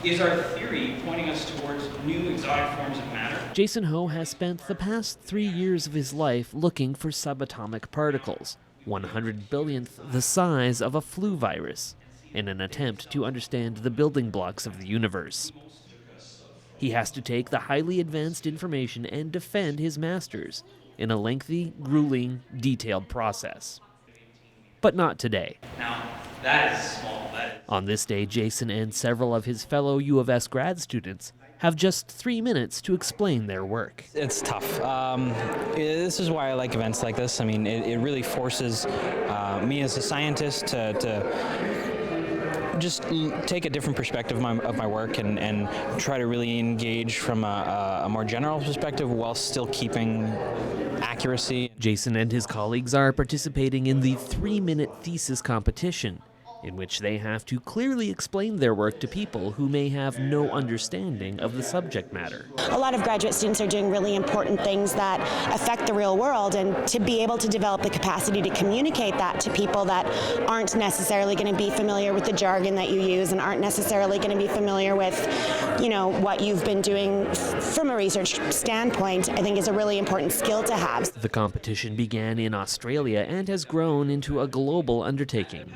Is our theory pointing us towards new exotic forms of matter? Jason Ho has spent the past 3 years of his life looking for subatomic particles, 100 billionth the size of a flu virus, in an attempt to understand the building blocks of the universe. He has to take the highly advanced information and defend his masters in a lengthy, grueling, detailed process. But not today. Now, that is small. On this day, Jason and several of his fellow U of S grad students have just 3 minutes to explain their work. It's tough. This is why I like events like this. I mean, it really forces me as a scientist to just take a different perspective of my work and try to really engage from a more general perspective while still keeping accuracy. Jason and his colleagues are participating in the 3-minute thesis competition, in which they have to clearly explain their work to people who may have no understanding of the subject matter. A lot of graduate students are doing really important things that affect the real world, and to be able to develop the capacity to communicate that to people that aren't necessarily going to be familiar with the jargon that you use and aren't necessarily going to be familiar with, what you've been doing from a research standpoint, I think is a really important skill to have. The competition began in Australia and has grown into a global undertaking.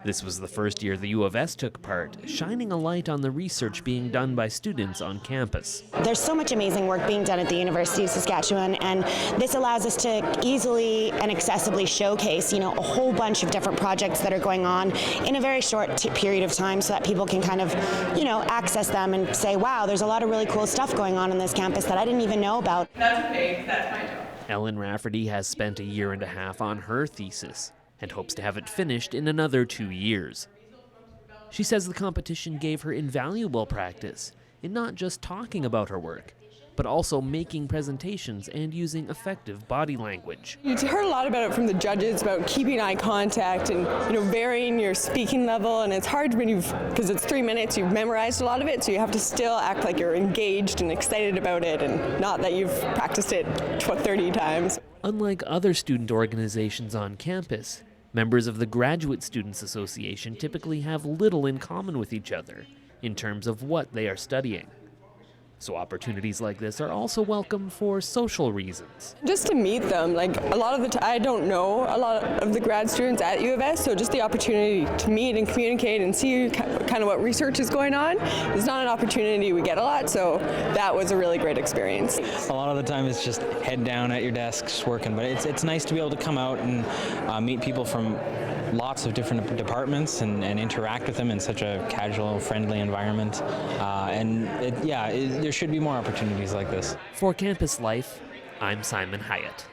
This was the first year the U of S took part, shining a light on the research being done by students on campus. There's so much amazing work being done at the University of Saskatchewan, and this allows us to easily and accessibly showcase, a whole bunch of different projects that are going on in a very short period of time, so that people can kind of, access them and say, wow, there's a lot of really cool stuff going on this campus that I didn't even know about. That's okay, that's my job. Ellen Rafferty has spent 1.5 years on her thesis and hopes to have it finished in another 2 years. She says the competition gave her invaluable practice in not just talking about her work, but also making presentations and using effective body language. You heard a lot about it from the judges, about keeping eye contact and varying your speaking level, and it's hard because it's 3 minutes, you've memorized a lot of it, so you have to still act like you're engaged and excited about it, and not that you've practiced it 30 times. Unlike other student organizations on campus, members of the Graduate Students Association typically have little in common with each other in terms of what they are studying. So opportunities like this are also welcome for social reasons. Just to meet them, a lot of the time I don't know a lot of the grad students at U of S, so just the opportunity to meet and communicate and see kind of what research is going on is not an opportunity we get a lot, so that was a really great experience. A lot of the time it's just head down at your desks working, but it's nice to be able to come out and meet people from lots of different departments and interact with them in such a casual, friendly environment. There should be more opportunities like this. For Campus Life, I'm Simon Hyatt.